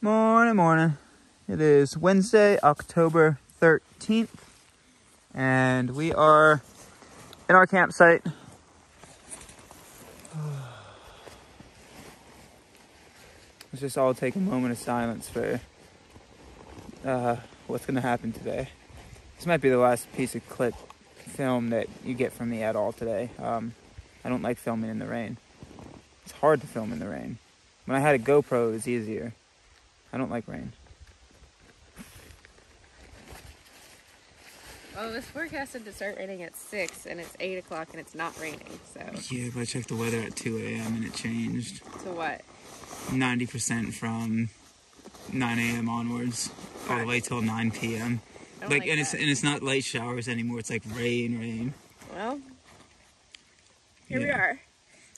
Morning, morning. It is Wednesday, October 13th, and we are in our campsite. Let's just all take a moment of silence for what's going to happen today. This might be the last piece of film that you get from me at all today. I don't like filming in the rain. It's hard to film in the rain. When I had a GoPro, it was easier. I don't like rain. Well, it was forecasted to start raining at 6, and it's 8 o'clock, and it's not raining, so... Yeah, but I checked the weather at 2 a.m. and it changed. To what? 90% from 9 a.m. onwards, all the way till 9 p.m. Like and it's not light showers anymore. It's like rain. Well, here we are.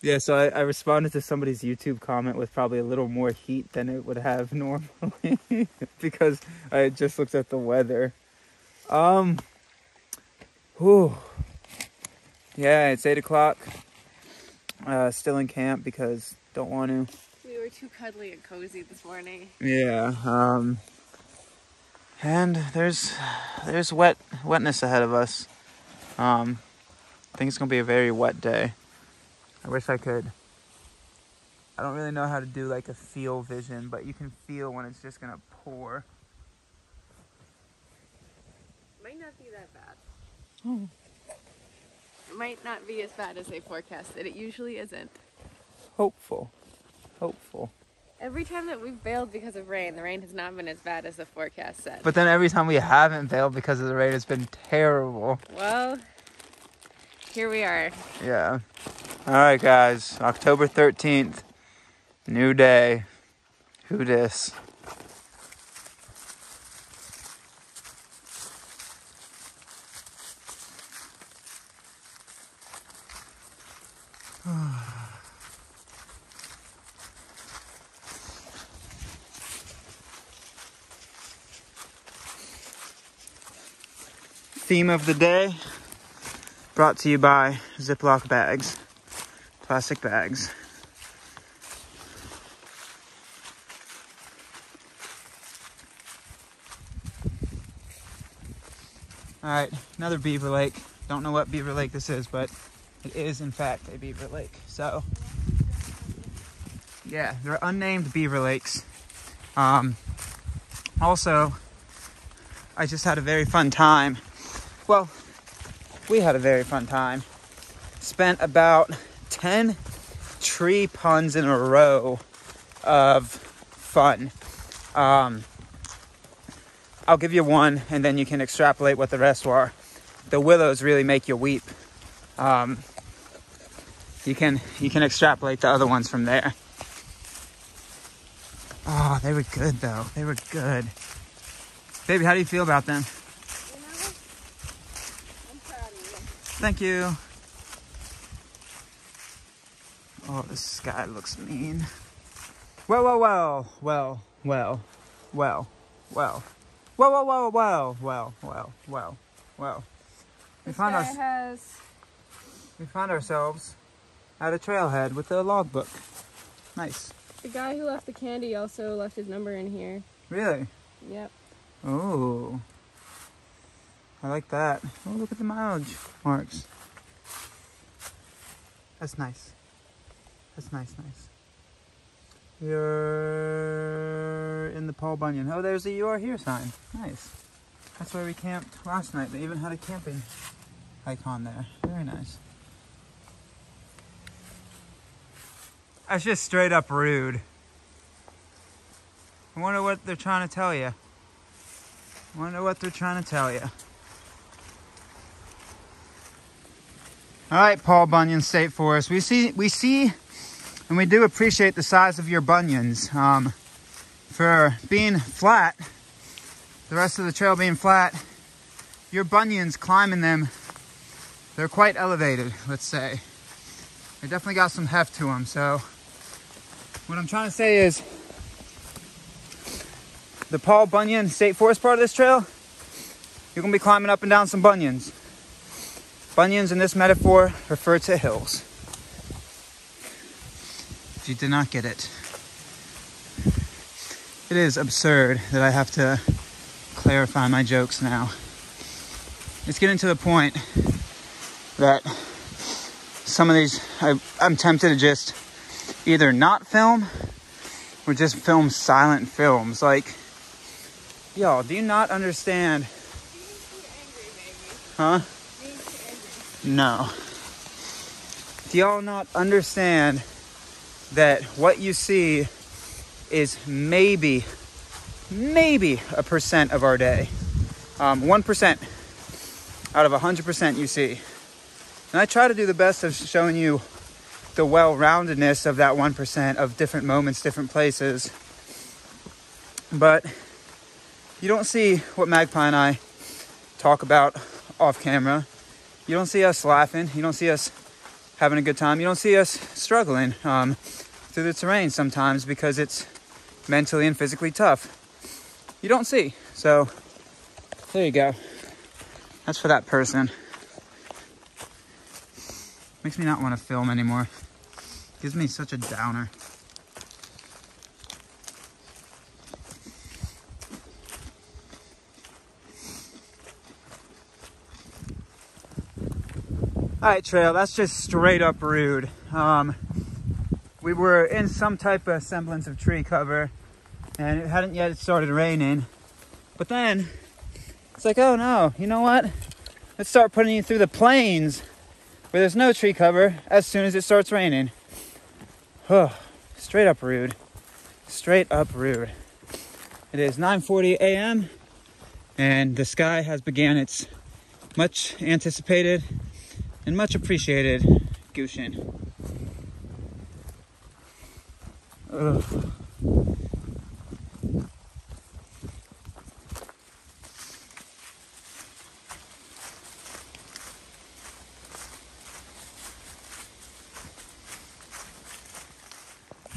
Yeah, so I responded to somebody's YouTube comment with probably a little more heat than it would have normally because I just looked at the weather. Whew. Yeah, it's 8 o'clock. Still in camp because don't want to. We were too cuddly and cozy this morning. Yeah, and there's wetness ahead of us. I think it's gonna be a very wet day. I wish I could. I don't really know how to do like a feel vision, but you can feel when it's just gonna pour. Might not be that bad. Oh. It might not be as bad as they forecasted. It usually isn't. Hopeful. Every time that we've bailed because of rain, the rain has not been as bad as the forecast said. But then every time we haven't bailed because of the rain, it's been terrible. Well, here we are. Yeah. All right, guys. October 13th. New day. Who dis? Theme of the day, brought to you by Ziploc bags, plastic bags. All right, another beaver lake. Don't know what beaver lake this is, but it is in fact a beaver lake. So, yeah, they're unnamed beaver lakes. Also, I just had a very fun time. Well, we had a very fun time. Spent about 10 tree puns in a row of fun. I'll give you one, and then you can extrapolate what the rest were. The willows really make you weep. You can extrapolate the other ones from there. Oh, they were good though. They were good. Baby, how do you feel about them? Thank you. Oh, the sky looks mean. Well. We found ourselves at a trailhead with a logbook. Nice. The guy who left the candy also left his number in here. Really? Yep. Oh. I like that. Oh, look at the mileage marks. That's nice. Nice. You're in the Paul Bunyan. Oh, there's a "You Are Here" sign. Nice. That's where we camped last night. They even had a camping icon there. Very nice. That's just straight up rude. I wonder what they're trying to tell you. All right, Paul Bunyan State Forest. We see, and we do appreciate the size of your bunions. For being flat, the rest of the trail being flat, your bunions climbing them, they're quite elevated, let's say. They definitely got some heft to them. So what I'm trying to say is the Paul Bunyan State Forest part of this trail, you're gonna be climbing up and down some bunions. Bunions in this metaphor refer to hills. If you did not get it. It is absurd that I have to clarify my jokes now. It's getting to the point that some of these, I'm tempted to just either not film or just film silent films. Like, y'all, do you not understand? Huh? No. Do y'all not understand that what you see is maybe 1% of our day? 1% out of 100% you see. And I try to do the best of showing you the well-roundedness of that 1% of different moments, different places. But you don't see what Magpie and I talk about off camera. You don't see us laughing. You don't see us having a good time. You don't see us struggling through the terrain sometimes because it's mentally and physically tough. You don't see. So there you go. That's for that person. Makes me not want to film anymore. Gives me such a downer. Alright, trail, that's just straight up rude. We were in some type of semblance of tree cover and it hadn't yet started raining. But then it's like, oh no, you know what? Let's start putting you through the plains where there's no tree cover as soon as it starts raining. Oh, straight up rude. Straight up rude. It is 9:40 a.m. and the sky has began its much anticipated and much appreciated goosing. Ugh.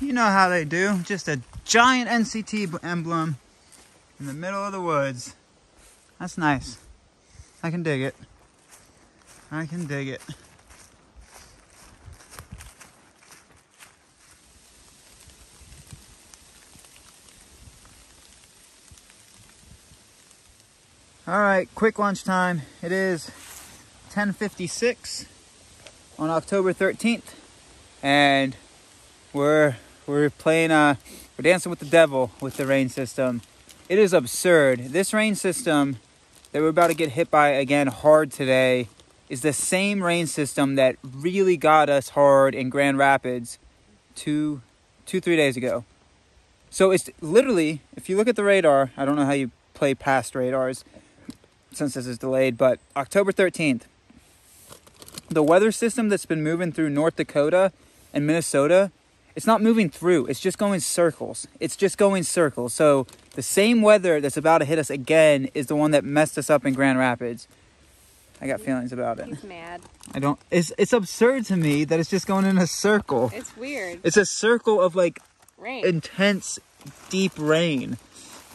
You know how they do, just a giant NCT emblem in the middle of the woods. That's nice. I can dig it. I can dig it. All right, quick lunchtime. It is 10:56 on October 13th, and we're playing, we're dancing with the devil with the rain system. It is absurd. This rain system that we're about to get hit by again hard today is the same rain system that really got us hard in Grand Rapids 3 days ago. So it's literally, if you look at the radar, I don't know how you play past radars since this is delayed, but October 13th, the weather system that's been moving through North Dakota and Minnesota, it's not moving through. It's just going circles. It's just going circles. So the same weather that's about to hit us again is the one that messed us up in Grand Rapids. I got feelings about it. He's mad. It's absurd to me that it's just going in a circle. It's weird. It's a circle of like rain. Intense, deep rain.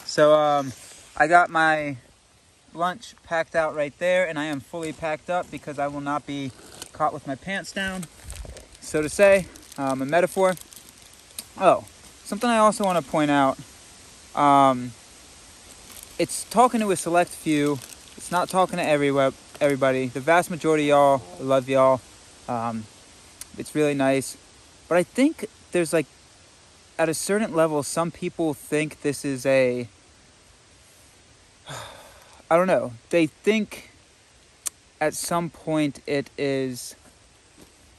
So I got my lunch packed out right there, and I am fully packed up because I will not be caught with my pants down, so to say. A metaphor. Oh, something I also want to point out. It's talking to a select few. It's not talking to everybody. The vast majority of y'all, I love y'all. It's really nice. But I think there's like, at a certain level, some people think this is I don't know. They think at some point it is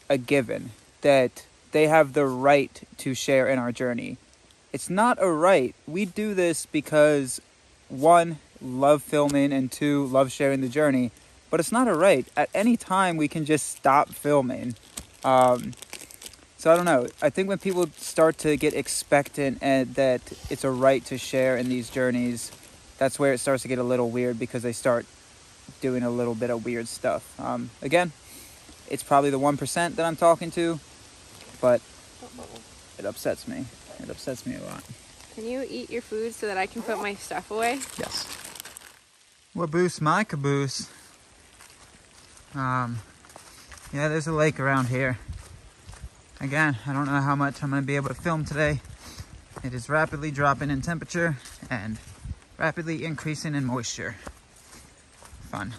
a given that they have the right to share in our journey. It's not a right. We do this because, one, love filming, and two, love sharing the journey. But it's not a right. At any time, we can just stop filming. So I don't know. I think when people start to get expectant and that it's a right to share in these journeys, that's where it starts to get a little weird because they start doing a little bit of weird stuff. Again, it's probably the 1% that I'm talking to, but it upsets me. It upsets me a lot. Can you eat your food so that I can put my stuff away? Yes. What boosts my caboose? Yeah, there's a lake around here. Again, I don't know how much I'm going to be able to film today. It is rapidly dropping in temperature and rapidly increasing in moisture. Fun.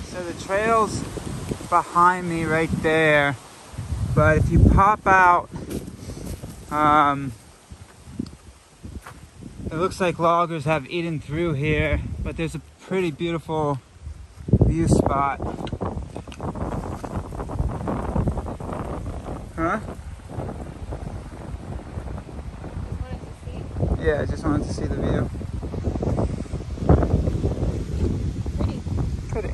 So the trail's behind me right there, but if you pop out, it looks like loggers have eaten through here, but there's a pretty beautiful view spot. Huh? Yeah, I just wanted to see the view. Pretty.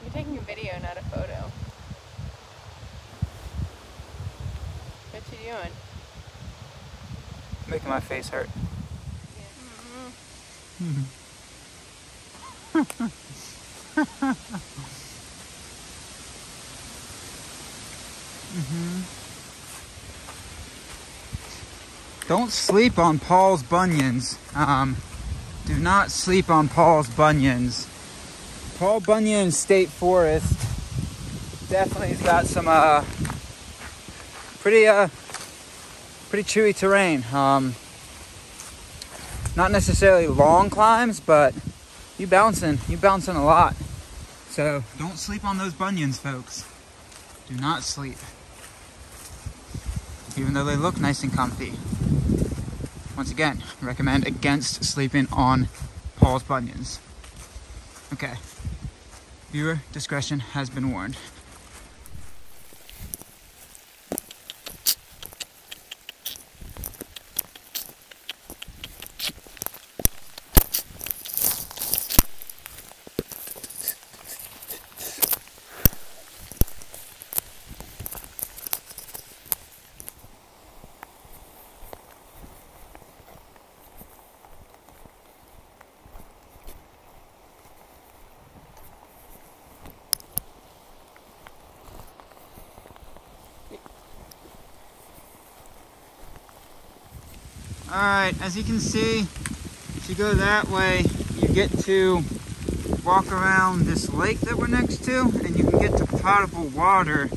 You're taking a video, not a photo. What you doing? Making my face hurt. Don't sleep on Paul's bunions. Do not sleep on Paul's bunions. Paul Bunyan State Forest definitely has got some pretty chewy terrain. Not necessarily long climbs, but you bouncing a lot. So don't sleep on those bunions, folks. Do not sleep. Even though they look nice and comfy. Once again, recommend against sleeping on Paul's bunions. Okay. Viewer discretion has been warned. Alright, as you can see, if you go that way, you get to walk around this lake that we're next to, and you can get to potable water.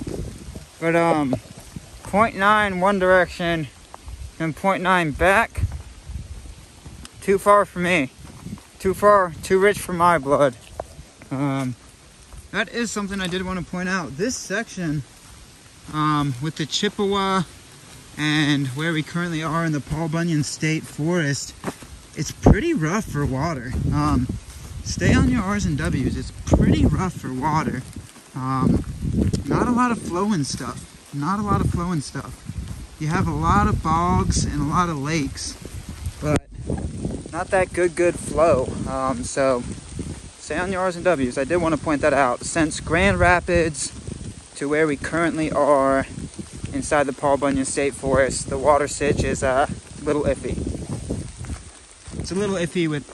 But 0.9 one direction and 0.9 back, too far for me. Too far, too rich for my blood. That is something I did want to point out. This section with the Chippewa and where we currently are in the Paul Bunyan State Forest, it's pretty rough for water. Stay on your R's and W's. It's pretty rough for water. Not a lot of flowing stuff. Not a lot of flowing stuff. You have a lot of bogs and a lot of lakes, but not that good flow. So stay on your R's and W's. I did want to point that out. Since Grand Rapids to where we currently are inside the Paul Bunyan State Forest, the water sitch is a little iffy. It's a little iffy with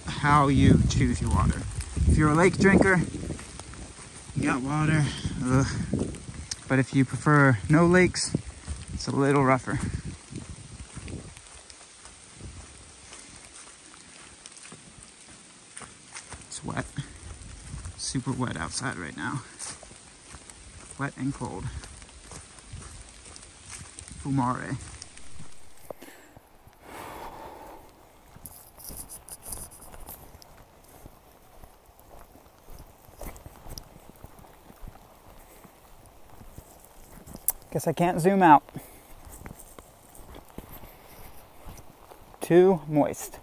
how you choose your water. If you're a lake drinker, you got water. Ugh. But if you prefer no lakes, it's a little rougher. It's wet. Super wet outside right now. Wet and cold. Fumare. Guess I can't zoom out. Too moist.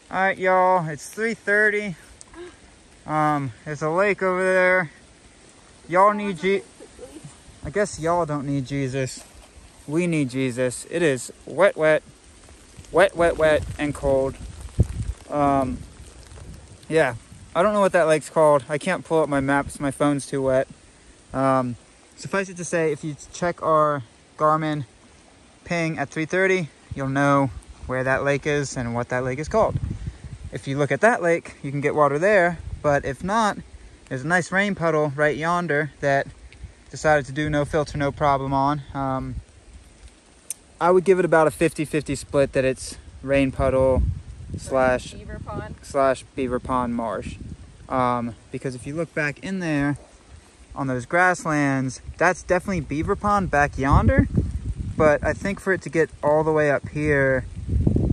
Alright, y'all, it's 3:30. There's a lake over there. Y'all need I guess y'all don't need Jesus. We need Jesus. It is wet, wet, and cold. Yeah, I don't know what that lake's called. I can't pull up my maps. My phone's too wet. Suffice it to say, if you check our Garmin ping at 3:30, you'll know where that lake is and what that lake is called. If you look at that lake, you can get water there. But if not, there's a nice rain puddle right yonder that decided to do no filter, no problem on. I would give it about a 50-50 split that it's rain puddle slash beaver pond marsh. Because if you look back in there on those grasslands, that's definitely beaver pond back yonder. But I think for it to get all the way up here,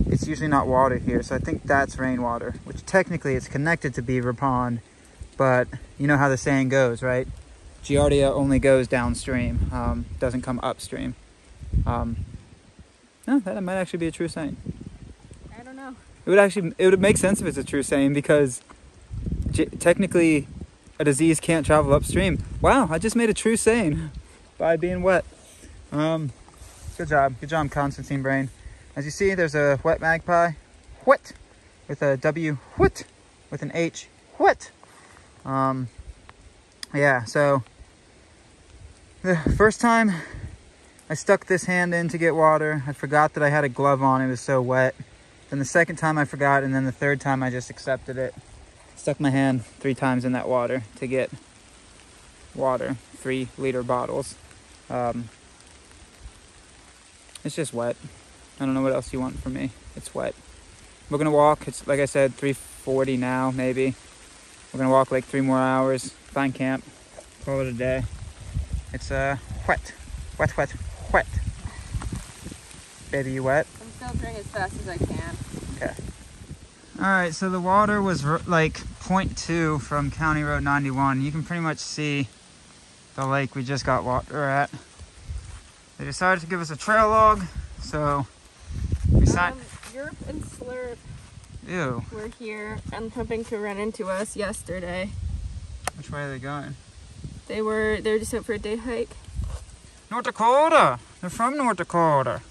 it's usually not water here. So I think that's rainwater, which technically it's connected to beaver pond. But you know how the saying goes, right? Giardia only goes downstream, doesn't come upstream. No, that might actually be a true saying. I don't know. It would make sense if it's a true saying, because technically a disease can't travel upstream. Wow, I just made a true saying by being wet. Good job, Constantine Brain. As you see, there's a wet magpie, whet, with a W, whet, with an H, whet. Yeah, so the first time I stuck this hand in to get water, I forgot that I had a glove on, it was so wet. Then the second time I forgot, and then the third time I just accepted it. Stuck my hand 3 times in that water to get water, 3-liter bottles. It's just wet. I don't know what else you want from me. It's wet. We're gonna walk. It's, like I said, 3:40 now, maybe. We're gonna walk like 3 more hours, find camp, call it a day. It's wet. Wet. Baby, you wet? I'm filtering as fast as I can. Okay. Alright, so the water was like 0.2 from County Road 91. You can pretty much see the lake we just got water at. They decided to give us a trail log, so we signed. Yerp and Slurp Ew. were here and hoping to run into us yesterday. Which way are they going? They're just out for a day hike. North Dakota! They're from North Dakota.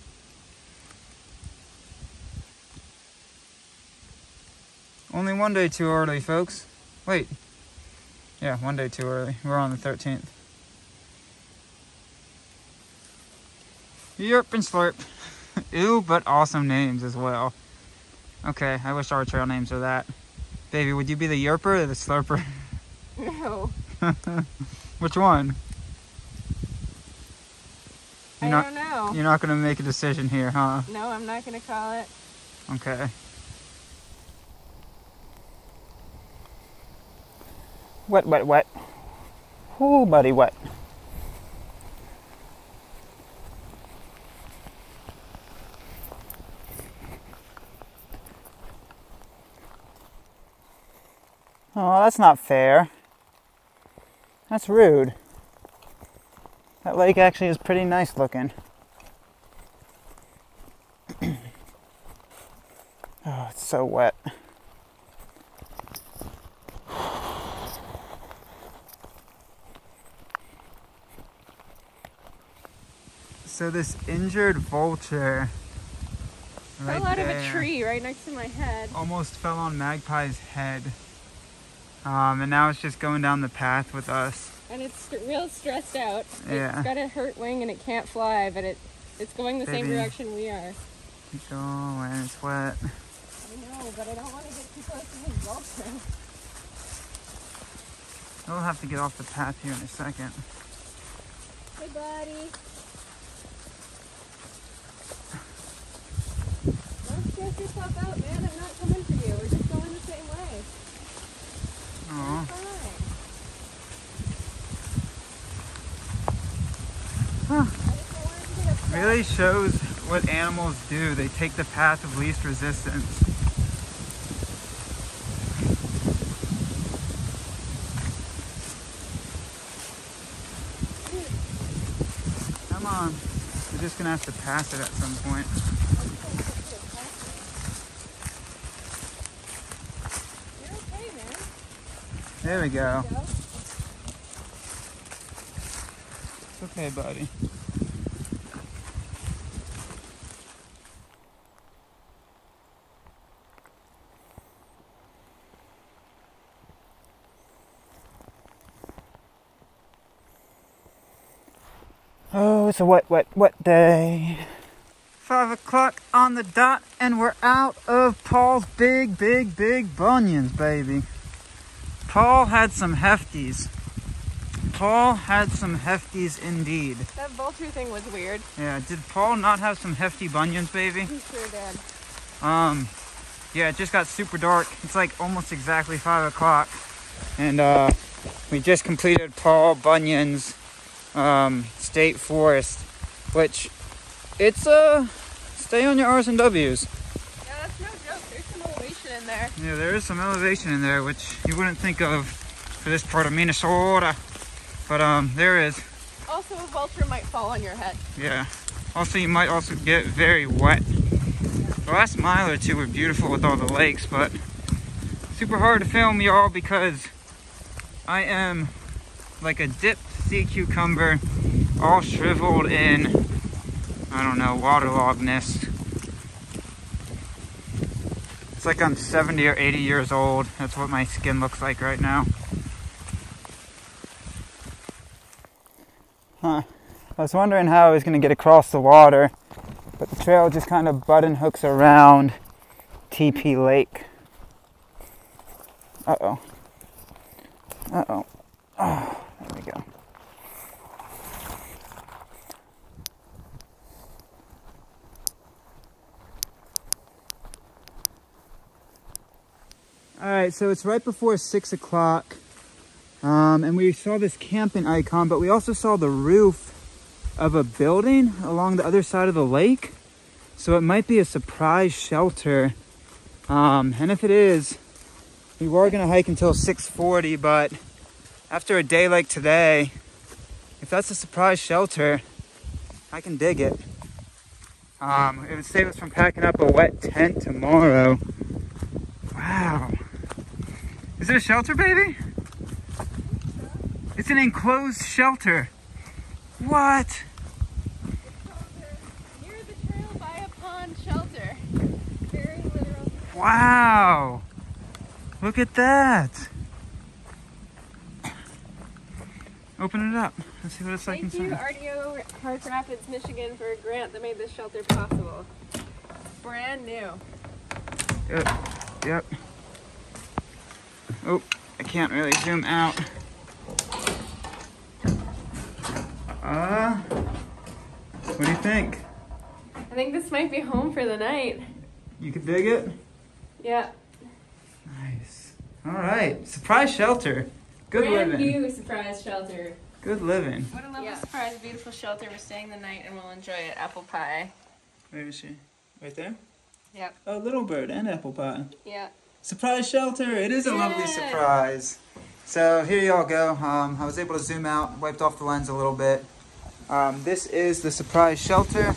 Only one day too early, folks. Wait. Yeah, one day too early. We're on the 13th. Yerp and Slurp. Ew, but awesome names as well. Okay, I wish our trail names were that. Baby, would you be the Yerper or the Slurper? No. Which one? I don't know. You're not going to make a decision here, huh? No, I'm not going to call it. Okay. Wet. Ooh, buddy, wet. Oh, that's not fair. That's rude. That lake actually is pretty nice looking. Oh, it's so wet. So this injured vulture right fell out there, of a tree right next to my head. almost fell on Magpie's head. And now it's just going down the path with us. And it's real stressed out. Yeah. It's got a hurt wing and it can't fly, but it's going the same direction we are. Keep going, it's wet. I know, but I don't want to get too close to his vulture. We'll have to get off the path here in a second. Hey, buddy. Don't stress yourself out, man. I'm not coming for you. We're just going the same way. Aww. Huh. Really shows what animals do. They take the path of least resistance. just gonna have to pass it at some point. You're okay, man. There we go. It's okay, buddy. Oh, it's a wet, wet, wet day. 5 o'clock on the dot, and we're out of Paul's big, big, big bunions, baby. Paul had some hefties. Paul had some hefties indeed. That vulture thing was weird. Yeah, did Paul not have some hefty bunions, baby? He sure did. Yeah, it just got super dark. It's like almost exactly 5 o'clock. And we just completed Paul Bunyan's State Forest, which it's stay on your R's and W's. Yeah, that's no joke. There's some elevation in there. Yeah, there is some elevation in there, which you wouldn't think of for this part of Minnesota. But there is. Also, a vulture might fall on your head. Yeah. Also, you might also get very wet. The last mile or two were beautiful with all the lakes, but super hard to film, y'all, because I am like a dipped sea cucumber, all shriveled in, I don't know, waterloggedness. It's like I'm 70 or 80 years old. That's what my skin looks like right now. Huh. I was wondering how I was going to get across the water, but the trail just kind of button hooks around TP Lake. Uh-oh. Uh-oh. Oh, there we go. Alright, so it's right before 6 o'clock. And we saw this camping icon, but we also saw the roof of a building along the other side of the lake. So it might be a surprise shelter. And if it is, we were gonna hike until 6:40, but after a day like today, if that's a surprise shelter, I can dig it. It would save us from packing up a wet tent tomorrow. Wow. Is it a shelter, baby? It's an enclosed shelter. What? Near the trail by a pond shelter. Very literal. Wow. Look at that. Open it up. Let's see what it's like Thank inside. you, RDO Park Rapids, Michigan, for a grant that made this shelter possible. Brand new. Yep. Oh, I can't really zoom out. What do you think? I think this might be home for the night. You could dig it? Yeah. Nice. All right. Surprise shelter. Good Brand living. new surprise shelter. Good living. What a lovely surprise, beautiful shelter. We're staying the night and we'll enjoy it. Apple pie. Where is she? Right there? Yep. Oh, little bird and apple pie. Yeah. Surprise shelter. It is a lovely surprise. So here y'all go. I was able to zoom out, wiped off the lens a little bit. This is the surprise shelter.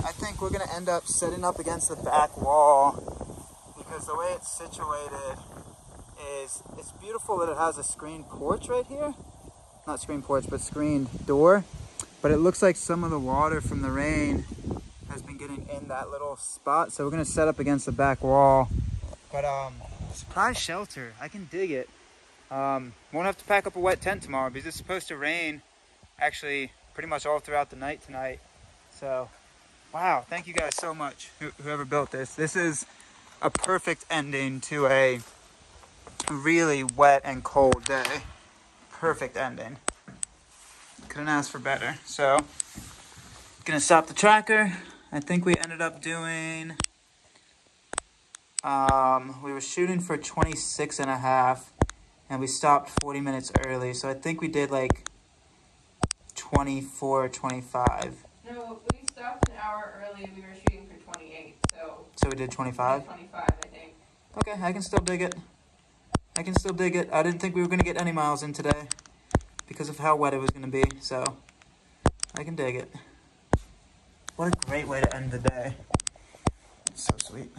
I think we're gonna end up setting up against the back wall because the way it's situated is, it's beautiful that it has a screened porch right here. Not screened porch, but screened door. But it looks like some of the water from the rain has been getting in that little spot. So we're gonna set up against the back wall. But surprise shelter, I can dig it. Won't have to pack up a wet tent tomorrow because it's supposed to rain actually pretty much all throughout the night tonight. So, wow, thank you guys so much, whoever built this. This is a perfect ending to a really wet and cold day. Perfect ending. Couldn't ask for better. So, gonna stop the tracker. I think we ended up doing, we were shooting for 26.5 and we stopped 40 minutes early. So I think we did like 24, 25. No, we stopped an hour early. We were shooting for 28, so we did 25? 25, I think. Okay, I can still dig it. I can still dig it. I didn't think we were going to get any miles in today because of how wet it was going to be, so I can dig it. What a great way to end the day. So sweet.